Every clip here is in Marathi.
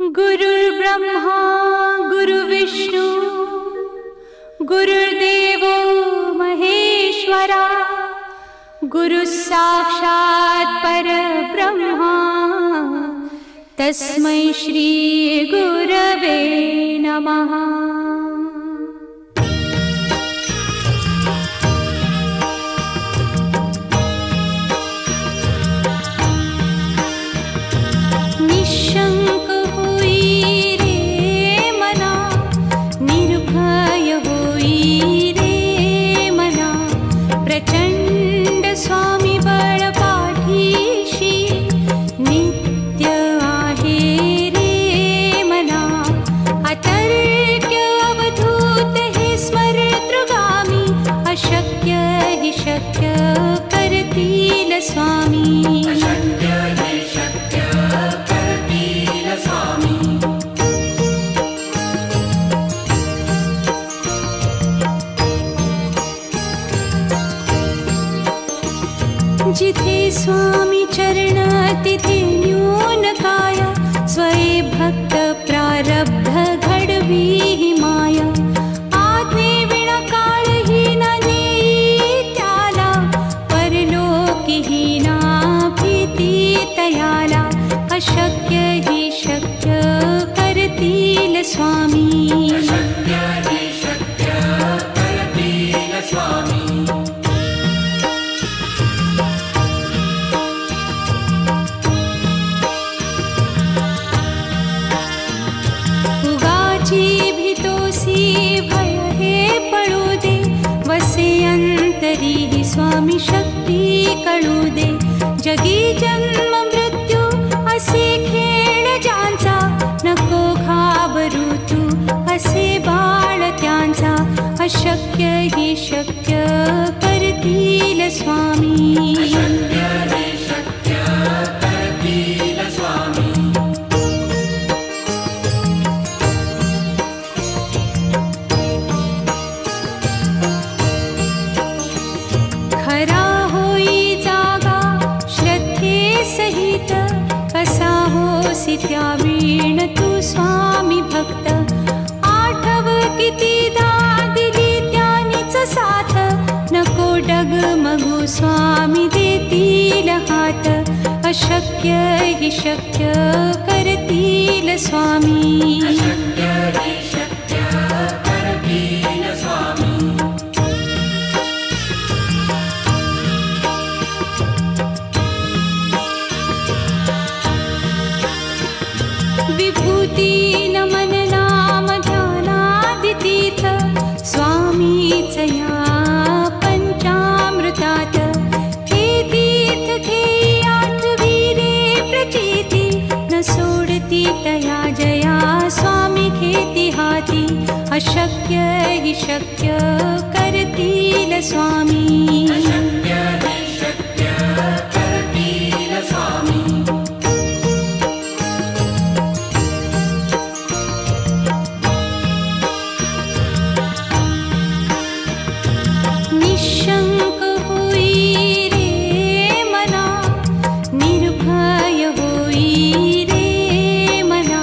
गुरुर्ब्रह्मा गुरुविष्णु गुरुर्देवो महेश्वरा गुरुसाक्षात् परब्रह्मा तस्मै श्री गुरवे नमः। निशंक होई रे मना, निर्भय होई रे मना, प्रचंड स्वामी बळ पाठीशी नित्य आहे रे मना। अतर्क्य अवधूत हे स्मरतृगामी, अशक्य हि शक्य करतील स्वामी। जिथे स्वामी चरण तिथे न्यून काया, स्वये भक्त प्रारब्ध घडवी ही माया। आज्ञे विना काळही ना नेई त्याला, परलोकी ही ना भीती तयाला। अशक्य ही शक्य करतील स्वामी। स्वामी शक्ती कळू दे, जगी जन्म मृत्यू असे खेळ ज्यांचा। नको घाबरू तू असे बाळ त्यांचा, अशक्य ही शक्य करतील स्वामी। त्यावीण तू स्वामी भक्त, आठव कितीदा दिली त्यानीच साथ। नको डगमगू स्वामी देतील हात, अशक्य हि शक्य करतील स्वामी। विभूती नमन नाम ध्यानादितीर्थ, स्वामीच या पंचामृतात। हे तीर्थ घेई आठवी रे प्रचिती, न सोडती तया जया स्वामी घेती हाती। अशक्य हि शक्य करतील स्वामी। निशंक होई रे मना, निर्भय होई रे मना,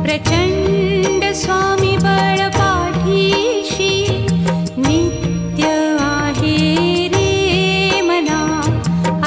प्रचंड स्वामी बळ पाठीशी नित्य आहे रे मना।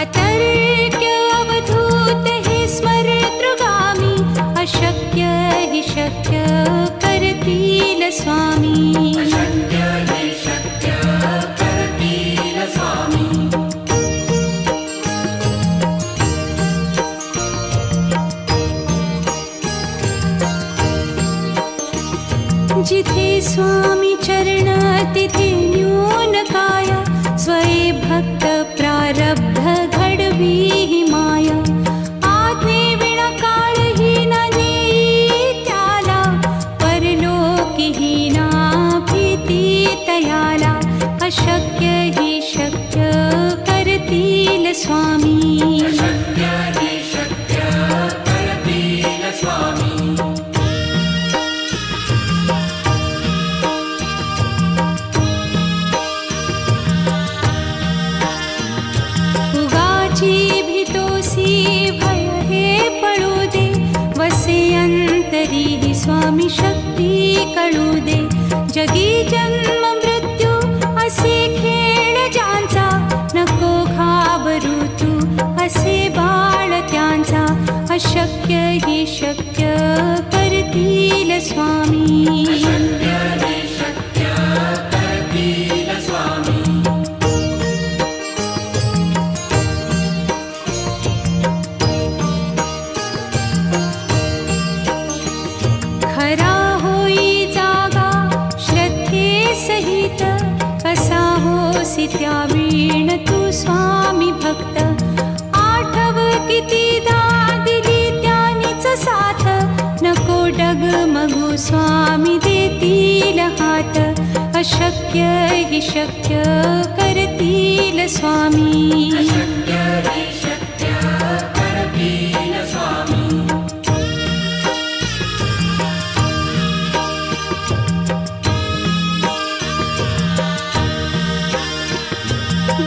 अतर्क्य अवधूत हे स्मरतृगामी, अशक्य हि शक्य करतील स्वामी। जिथे स्वामी चरण तिथे न्यून काया, स्वये भक्त प्रारब्ध घडवी ही माया। आज्ञे विना काळही ना नेई त्याला, परलोकी ही ना भीती तयाला। अशक्य ही शक्य करतील स्वामी। भीतोसी भय हे पळू दे, वसे अंत स्वामी शक्ती कळू दे. जगी जन्म मृत्यू असे खेळ ज्यांचा, नको घाबरू तू असे बाळ त्यांचा. अशक्य ही शक्य करतील स्वामी. खरा होई जागा श्रद्धे सहित, कसा होसी त्या वीण तू स्वामी भक्त. आठव कितीदा दिली त्यानीच साथ, नको डगमगू स्वामी देतील हात. अशक्य ही शक्य करतील स्वामी.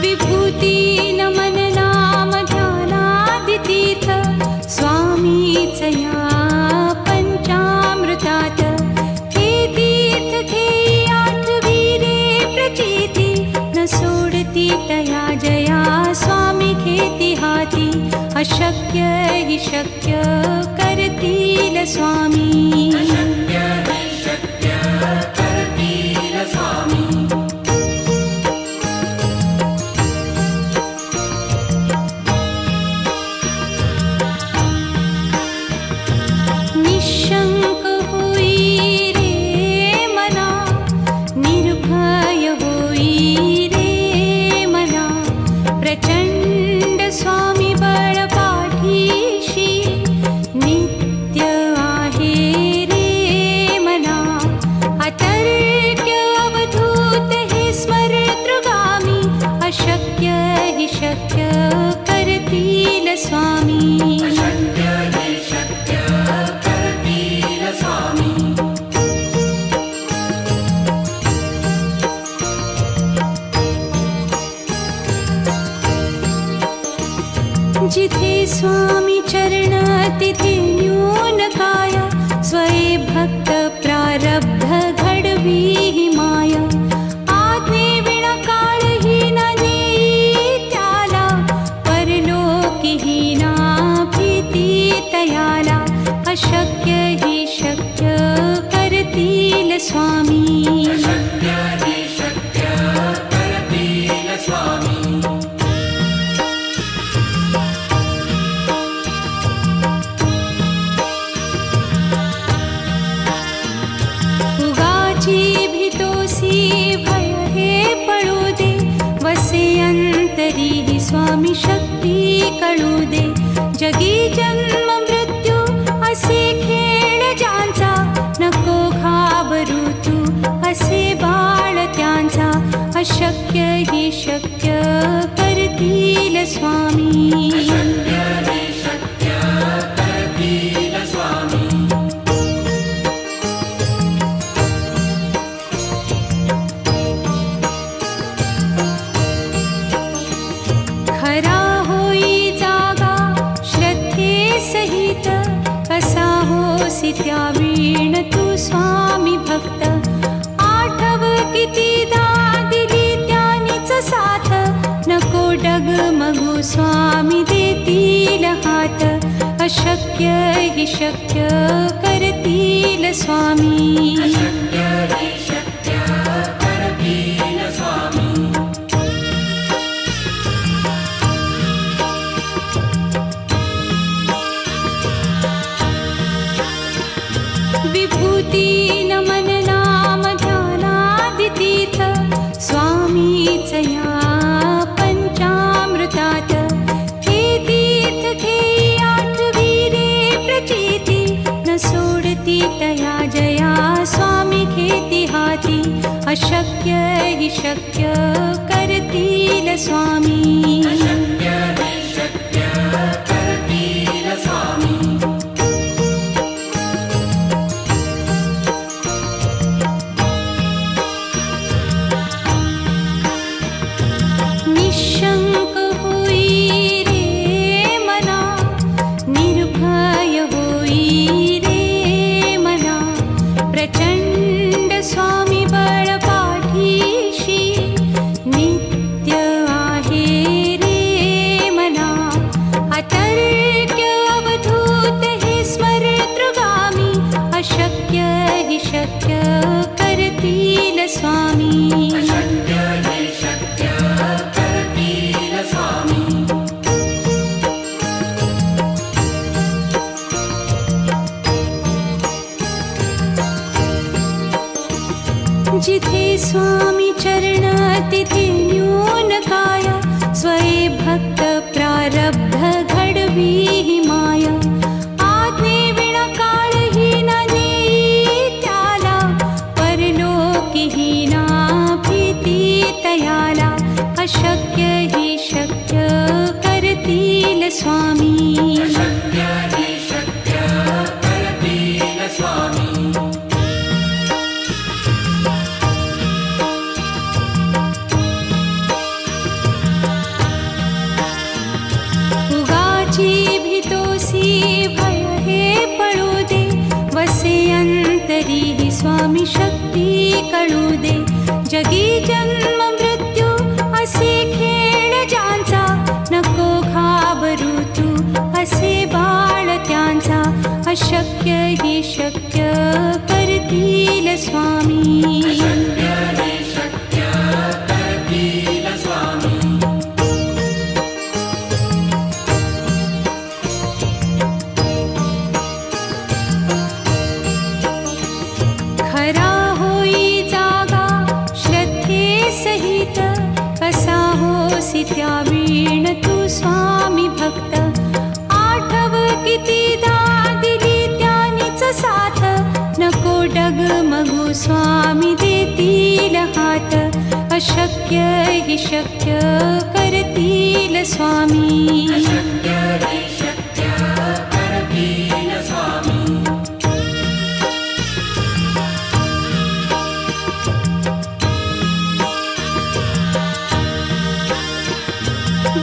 विभूती नमन नाम ध्यानादितीर्थ, स्वामीच या पंचामृतात. हे तीर्थ घेई आठवीरे प्रचिती, न सोडती तया जया स्वामी घेती हाती. अशक्य ही शक्य करतील स्वामी. निशंक होई रे मना, निर्भय होई रे मना. प्रचंड स्वामी बळ पाठीशी, नित्य आहे रे मना. अतर्क्य अवधूत हे स्मरतृगामी, अशक्य ही शक्य करतील स्वामी. जिथे स्वामी चरण तिथे न्यून काया, स्वये भक्त प्रारब्ध घडवी ही माया. आज्ञे विना काळही न नेई त्याला, परलोकीही ना भीती तयाला. अशक्य ही शक्य करतील स्वामी. उगाची भीतोसी भय हे पळू दे, वसे अंतरी ही स्वामी शक्ती कळू दे. जगी जन्म मृत्यू असे खेळ ज्यांचा, नको घाबरू तू असे बाळ त्यांचा. अशक्य ही शक्य करतील स्वामी. खरा होई जागा श्रद्धे सहित, कसा होसी त्या वीण तू स्वामी भक्त. आठव कितीदा दिली त्यानीच साथ, नको डगमगू स्वामी देतील हात. अशक्य ही शक्य करतील स्वामी. विभूती नमन नाम ध्यानादितीर्थ, स्वामीच या पंचामृतात. हे तीर्थ घेई आठवीरे प्रचिती, न सोडती तया जया स्वामी घेती हाती. अशक्य ही शक्य करतील स्वामी. निशंक होई रे मना, निर्भय होई रे मना. अशक्य हि शक्य करतील स्वामी. अशक्य हि शक्य करतील स्वामी. जिथे स्वामी चरण तिथे न्यून काया. स्वये भक्त प्रारब्ध घडवी हि माया. आज्ञे विना काळहीन नेई त्याला. परलोकीहीना भीती तयाला. अशक्य हि शक्य करतील स्वामी. अशक्य हि शक्य करतील स्वामी. भय हे पळू दे. वसे अंतरी ही स्वामी शक्ती कळू दे. जगी जन्म मृत्यू असे खेळ ज्यांचा. नको घाबरू तू असे बाळ त्यांचा. अशक्य हि शक्य करतील स्वामी. अशक्य हि शक्य करतील स्वामी. खरा होई जागा श्रद्धे सहित. कसा होसी त्या वीण तू स्वामी भक्त. आठव कितीदा दिली त्यानीच साथ. नको डगमगू स्वामी देतील हात. अशक्य हि शक्य करतील स्वामी. अशक्य हि शक्य करतील स्वामी.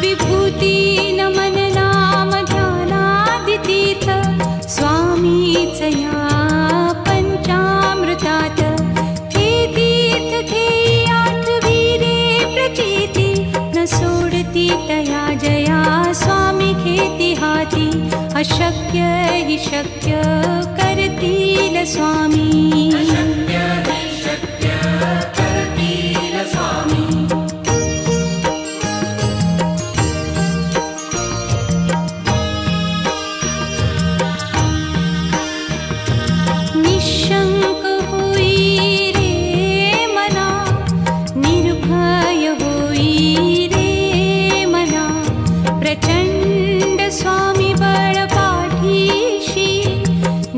विभूती नमन नाम ध्यानादितीर्थ. स्वामीच या पंचामृतात. हे तीर्थ घेई आठवी रे प्रचिती. न सोडती तया जया स्वामी घेती हाती. अशक्य हि शक्य करतील स्वामी. अशक्य हि शक्य करतील स्वामी. निशंक होई रे मना. निर्भय होई रे मना. प्रचंड स्वामी बळ पाठीशी.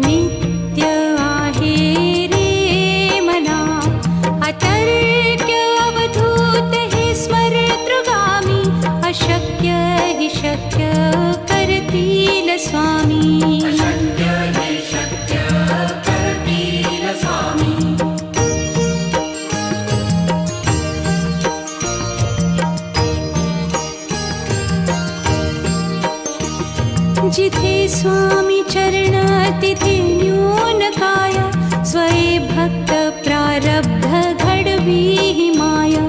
नित्य आहे रे मना. अतर्क्य अवधूत हे स्मरतृगामी. अशक्य हि शक्य करतील स्वामी. अशक्य हि शक्य करतील स्वामी. जिथे स्वामी चरण तिथे न्यून काया. स्वये भक्त प्रारब्ध घडवी हि माया.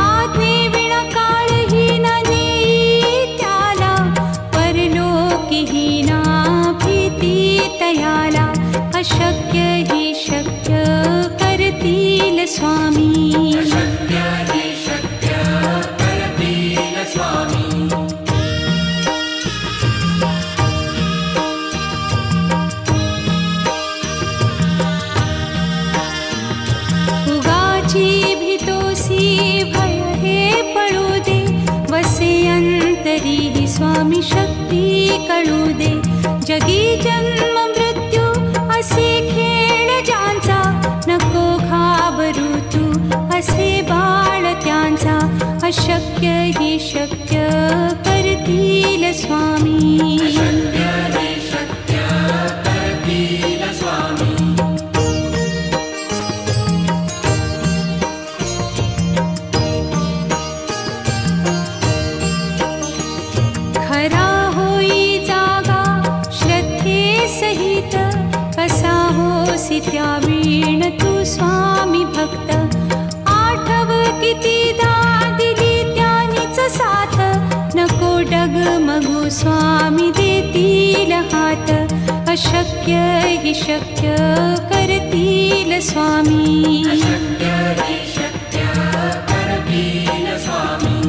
आज्ञे विना काळहीन नेई त्याला. परलोकीहीना भीती तयाला. अशक्य हि शक्य करतील स्वामी. अशक्य हि शक्य करतील स्वामी. भय हे पळू दे. वसे अंतरी ही स्वामी शक्ती कळू दे. जगी जन्म मृत्यू असे खेळ ज्यांचा. नको घाबरू तू असे बाळ त्यांचा. अशक्य हि शक्य करतील स्वामी. अशक्य हि शक्य करतील स्वामी. खरा होई जागा श्रद्धे सहित. कसा होसी त्या वीण तू स्वामी भक्त. आठव कितीदा दिली त्यानीच साथ. नको डगमगू स्वामी देतील हात. अशक्य हि शक्य करतील स्वामी. अशक्य हि शक्य करतील स्वामी.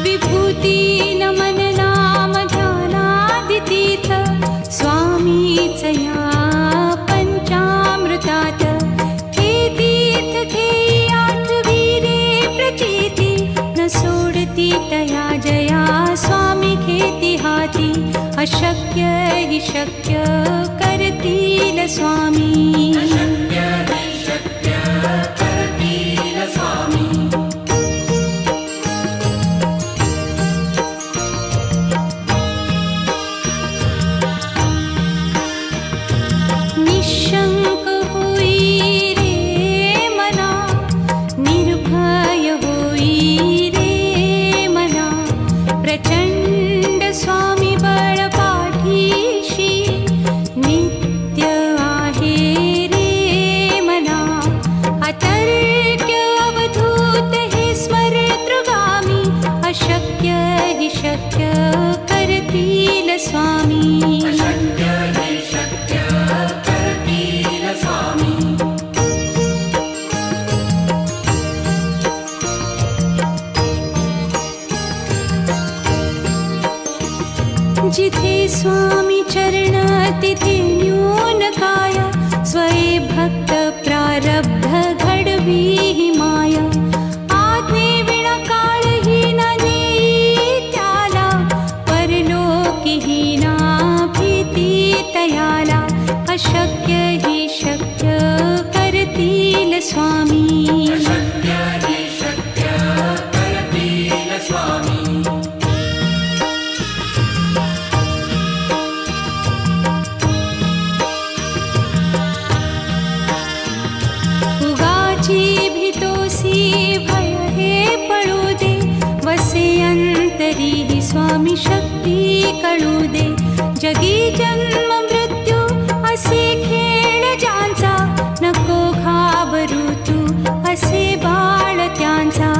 विभूती नमन नाम ध्यानादितीर्थ स्वामीच या पंचामृतात. हे तीर्थ घेई आठविरे प्रचिती न सोडती तया जया स्वामी घेती हाती. अशक्य हि शक्य करतील स्वामी. अशक्य हि शक्य करतील स्वामी. निशंक होई रे मना, निर्भय होई रे मना. प्रचंड स्वामी बळ पाठीशी नित्य आहे रे मना. अतर्क्य अवधूत हे स्मरतृगामी. अशक्य हि शक्य करतील स्वामी. अशक्य हि शक्य करतील स्वामी. जिथे स्वामी चरण तिथे न्यून काय. स्वये भक्त प्रारब्ध घडवी हि माया. आज्ञे विना काळही न नेई त्याला. परलोकी हि ना भीती तयाला. अशक्य हि शक्य करतील स्वामी. अशक्य हि शक्य करतील स्वामी. उगाची भीतोसी भय हे पळू दे. वसे अंतरी हि स्वामी शक्ती कळू दे. जगी जन्म मृत्यू असे खेळ ज्यांचा. नको घाबरू तू असे बाळ त्यांचा.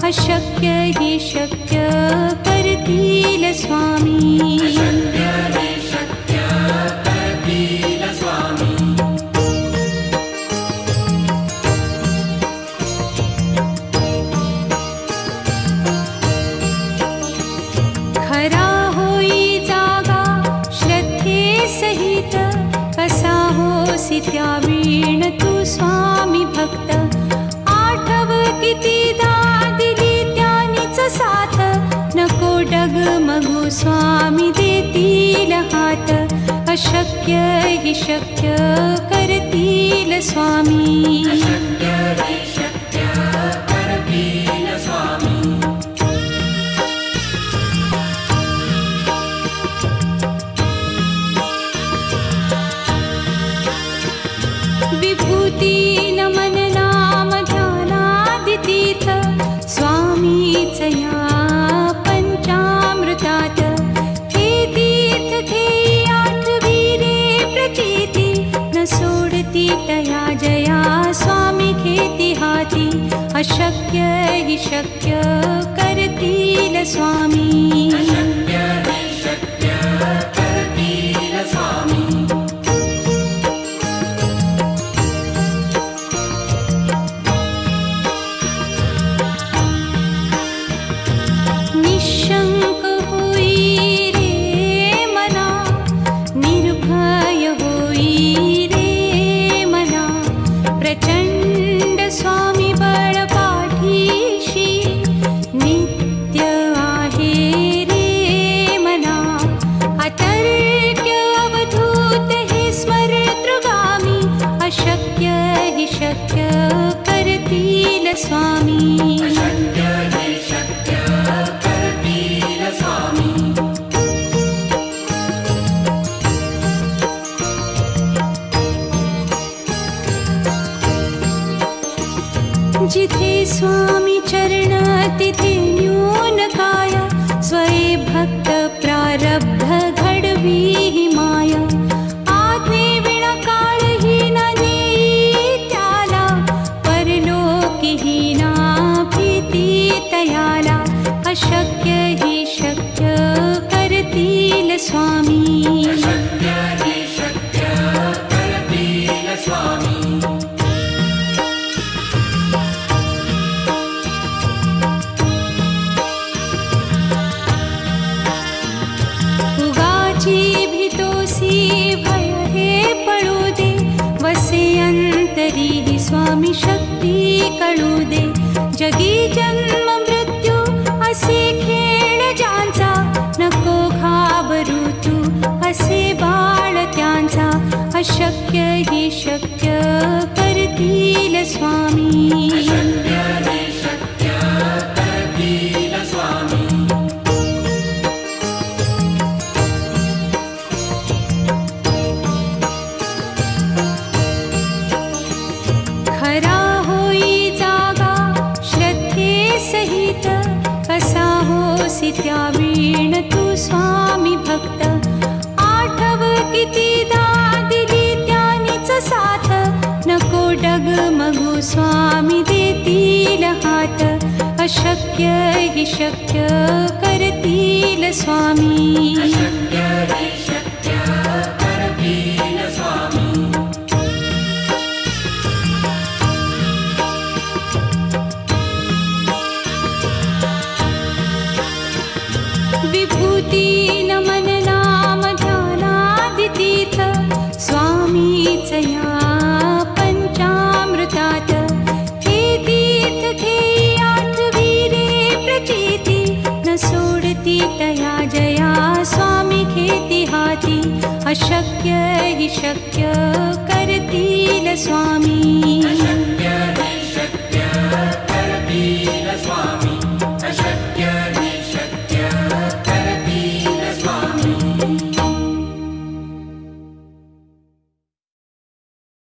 अशक्य हि शक्य करतील स्वामी. अशक्य हि शक्य करतील स्वामी. खरा होई जागा श्रद्धे सहित. कसा होसी त्या वीण तू स्वामी भक्त. आठव कितीदा दिली त्यानीच साथ. नको डगमगू स्वामी देतील हात. अशक्य हि शक्य करतील स्वामी. अशक्य हि शक्य करतील स्वामी. विभूती नमन नाम ध्यानादितीर्थ स्वामीच या पंचामृतात. हे तीर्थ घेई आठविरे प्रचिती न सोडती तया जया स्वामी घेती हाती. अशक्य हि शक्य करतील स्वामी. अशक्य हि शक्य करतील स्वामी. निशंक होई रे मना, निर्भय होई रे मना. प्रचंड स्वामी बळ पाठीशी नित्य आहे रे मना. अतर्क्य अवधूत हे स्मरतृगामी. अशक्य हि शक्य करतील स्वामी. अशक्य हि शक्य करतील स्वामी. जिथे स्वामी चरण तिथे न्यून काय. स्वये भक्त प्रारब्ध घडवी हि माया. आज्ञे विना काळही न नेई त्याला. परलोकी हि ना अशक्य हि शक्य करतील स्वामी. अशक्य हि शक्य करतील स्वामी. उगाची भीतोसी भय हे पळू दे, वसे अंतरी ही स्वामी शक्ती कळू दे. जगी जन्म मृत्यू असे खेळ ज्यांचा, नको घाबरू तू असे बाळ त्यांचा. अशक्य हि शक्य करतील स्वामी. अशक्य हि शक्य करतील स्वामी. खरा होई जागा श्रद्धे सहित, कसा होसी त्या वीण तू स्वामी भक्त. आठव कितीदा दिली त्यानीच साथ, नको डगमगू स्वामी देतील हात. अशक्य हि शक्य करतील स्वामी. अशक्य हि शक्य करतील स्वामी. विभूती नमन नाम ध्यानादितीर्थ, स्वामीच या पंचामृतात. हे तीर्थ घेई आठवीरे प्रचिती, न सोडती तया जया स्वामी घेती हाती. अशक्य हि शक्य करतील स्वामी. अशक्य